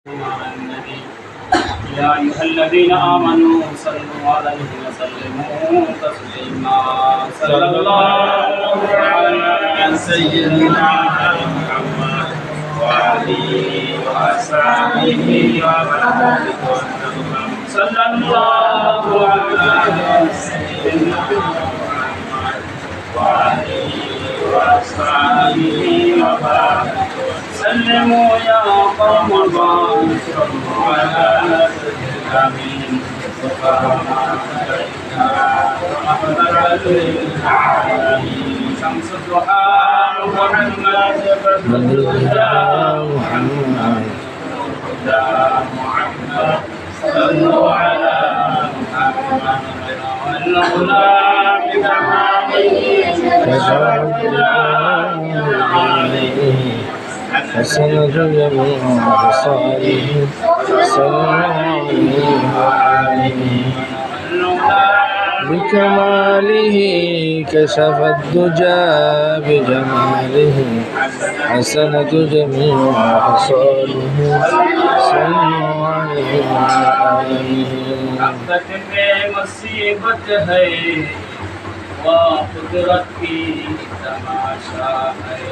يا أيها الذين آمنوا صلوا عليه وسلموا تسليما صلى الله على سيدنا محمد وآله وأصحابه وبارك وسلم صلى الله على سيدنا محمد وآله وأصحابه وبارك سلموا يا قوم الله صلوا على الأمين رحمة للعالمين شمس الضحى محمد بدر محمد محمد صلوا على محمد والغلام بكماله حسن جميع خصاله بكماله كشف الدجى بجماله حسنة جميع خصاله صلوا عليه وآله. मुसीबत है वो कुदरत की तमाशा है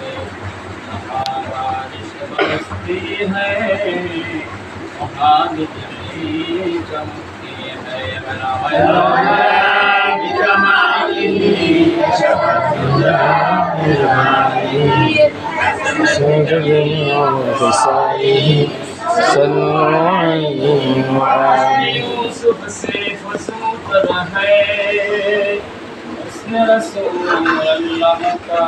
हमारा रिश्क बरसती है वहाँ बिजली चमकती है صلوا عليه وآله. यूसुफ से फसूतर है उसने रसूल अल्लाह का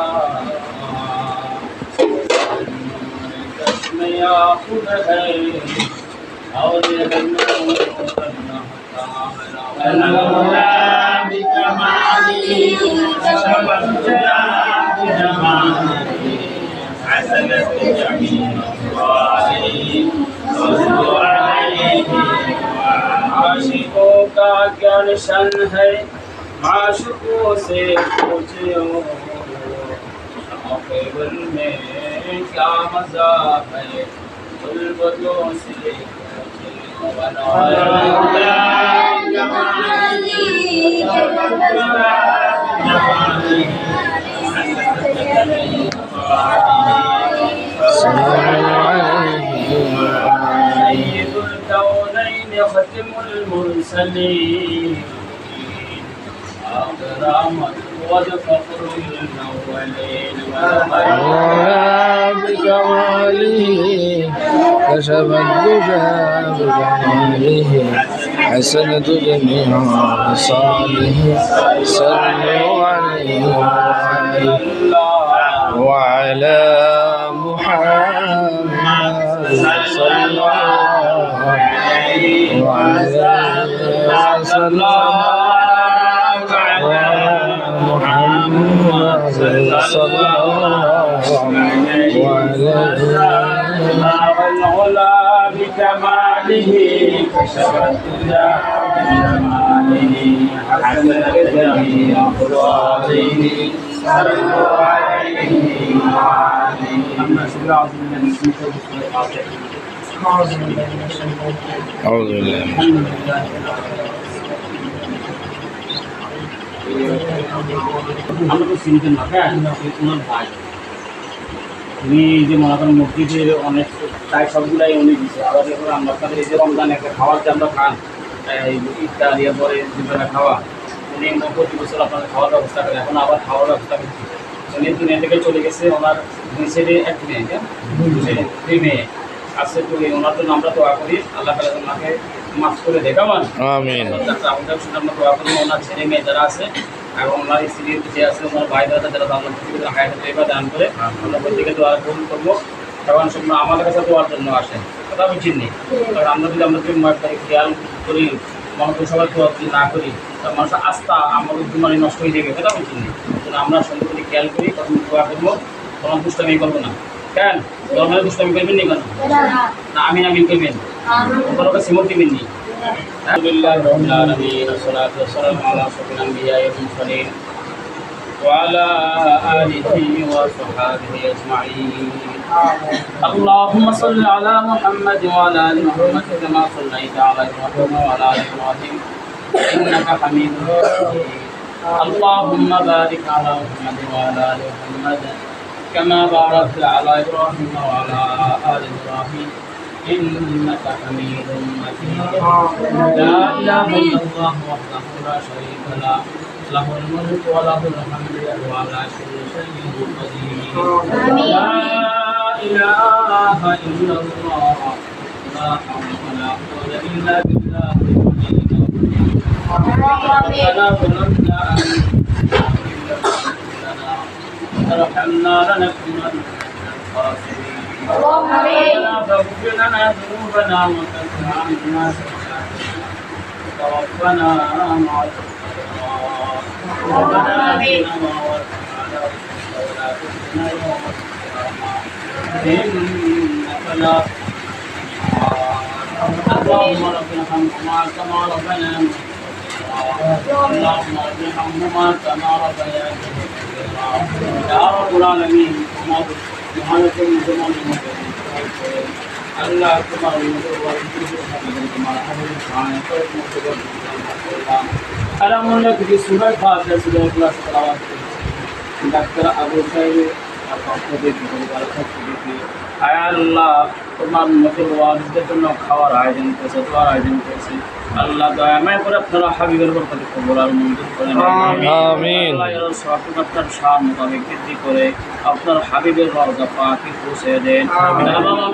चश्मे याखुद है और ये आशिकों का क्या निशान है माशुकों से पूछो केवल में क्या मजा है बुलबुलों से سيد الكونين ختم المرسلين أكرمت وفخر الأولين بكماله كشف الدجى بجماله حسنة جميع خصاله صلوا عليه وعلى محمد صلى الله عليه وعلى محمد صلى الله عليه والعلا بكماله كشف الدجى بجماله حسن جميع خصاله صلوا عليه وعلى أعوذ بالله আমরা তো চিনতেন না হ্যাঁ ওনার ভাই উনি যে মনে করেন মসজিদের অনেক প্রায় সবগুলাই উনি দিচ্ছে আবার যখন আমরা আপনাদের এই যে রমজান একটা খাওয়ার যে আমরা খান ইফতার ইয়ে পরে দুপুরে খাওয়া উনি প্রতি বছর আপনাদের খাওয়ার ব্যবস্থা করে এখন আবার খাওয়ার ব্যবস্থা করছে উনি দুনিয়া থেকে চলে গেছে ওনার দুই ছেলে এক মেয়ে দুই মেয়ে আছে তো ওনার জন্য আমরা দোয়া করি আল্লাহ তাআলা ওনাকে মাফ করে দেয় কেমন আমিন। আমাদের শুনে আমরা দোয়া করি ওনার ছেলে মেয়ে যারা আছে এবং ওনার স্ত্রী যে আছে ওনার ভাই দাদা যারা হায়াতে তৈবা দান করে আমরা প্রত্যেকে দোয়া কবুল করবো এবং সেগুলো আমাদের কাছে দোয়ার জন্য আসে কথা আমি চিনি কারণ আমরা যদি আমাদের খেয়াল করি মানুষের সবাই দোয়া যদি না করি তার মানুষের আস্থা আমাদের মানে নষ্ট হয়ে যাবে কথা আমি চিনি আমরা সঙ্গে যদি খেয়াল করি তখন দোয়া করবো তখন দুষ্টামি করবো না কেন ধর্মের দুষ্টামি করবেন নি কেন না আমি করবেন ওপর কাছে সিমত দিবেন নি আলহামদুলিল্লাহ রাব্বিল আলামিন والصلاه والسلام على اشرف الانبياء والمرسلين وعلى آله وصحبه أجمعين. اللهم صل على محمد وعلى آل محمد كما صليت على إبراهيم وعلى آل إبراهيم إنك حميد مجيد. اللهم بارك على محمد وعلى آل محمد كما باركت على إبراهيم وعلى آل إبراهيم إنك حميد مجيد. لا إله إلا الله وحده لا شريك له له الملك وله الحمد وهو على كل شيء قدير. لا إله إلا الله لا حول ولا قوة إلا بالله ربنا ظلمنا أنفسنا لنكونن من الخاسرين. ربنا فاغفر لنا ذنوبنا وكفر عنا سيئاتنا وتوفنا مع الأبرار. ربنا آتنا ما وعدتنا على رسلك ولا تخزنا يوم القيامة إنك لا اللهم ربنا ارحمهما كما ربيانا اللهم ارحمهما كما ربيانا يا رب العالمين. আল্লাহ তোমার আলহামদুলিল্লাহ কিছু সূরা ফাতিহা সূরা ইখলাস তেলাওয়াত ডাক্তার আবু সাহেব আয় আল্লাহ তোমার মতের ওয়ারিসদের জন্য খাওয়ার আয়োজন করেছে, দোয়ার আয়োজন করেছে। আল্লাহ দয়াময় করে আপনারা হাবিবের বরকতে কবুল আর মঞ্জুর করেন। আমিন। আল্লাহ এর সওয়াব আপনার শান মোতাবেক বৃদ্ধি করে আপনার হাবিবের রওজা পাকে পৌঁছে দেন।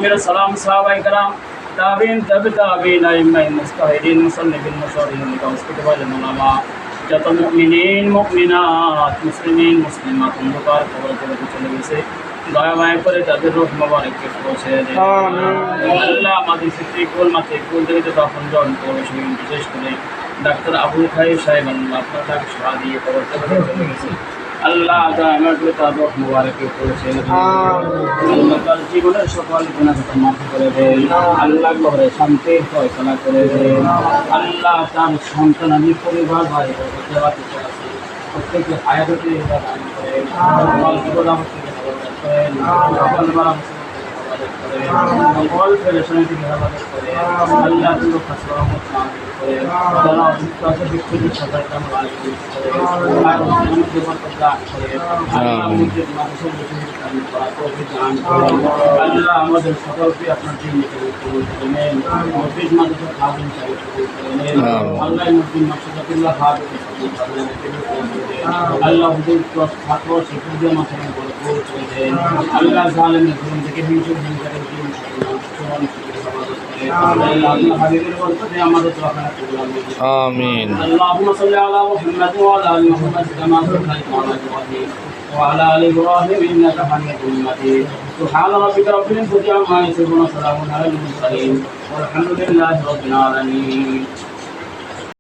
মেরে সালাম সাহাবায়ে কেরাম তাবিন তাবিন আইম্মাই মুস্তাহিদিন মুসান্নিফিন মুশারিহিন মুস্তাফিদ ওয়ালামা যত মুমিনিন মুমিনাত মুসলিমিন মুসলিমাত অন্ধকার কবর থেকে চলে গেছে দয়াময় করে তাদের রূহ মোবারককে পৌঁছে দেন। আল্লাহ আমাদের ফিতরিকুল মাতিকুল থেকে তখন জন করে বিশেষ করে ডাক্তার আবুল খাই সাহেব আল্লাহ আপনার তাকে সাড়া দিয়ে কবর থেকে চলে গেছে। আল্লাহ দয়াময় করে তাদের রূহ মোবারককে পৌঁছে দেন। আল্লাহ তার জীবনের সকল গুনাহ খাতা মাফ করে দেন। আল্লাহ করে শান্তির ফয়সালা করে দেন। আল্লাহ তার সন্তান আমি পরিবার ভাই বোনদের আছে প্রত্যেককে হায়াতে দান করেন। আল্লাহ সকল পেরেশানি থেকে হেফাজত করে আল্লাহ তুলো খাসরহমত নাযিল করে যারা অসুস্থ আছে ব্যক্তিদের সবাইকে আমরা আশীর্বাদ করে আর আমাদের বরকত দান করে আল্লাহ আমাদের মানুষের বেশি কাজ করা তৌফিক দান করে। আল্লাহ আমাদের সকলকে আপনার দিনে কবুল করে নেন। মসজিদ মাদ্রাসা খাদিম সাহেব কবুল করে নেন। আল্লাহ মসজিদ মাকসুদাতুল্লাহ হাফেজ কবুল করে নেন। আল্লাহ হুজুর ছাত্র শিক্ষকদের মাথায় কবুল করে দেন। আল্লাহ জালেমের জুলুম থেকে হিংসা হিংসাকে দিন آمين. اللهم صل على محمد وعلى ال محمد كما صليت على ابراهيم وعلى ال ابراهيم انك حميد مجيد. سبحان ربك رب العزه عما يصفون وسلام على المرسلين والحمد لله رب العالمين.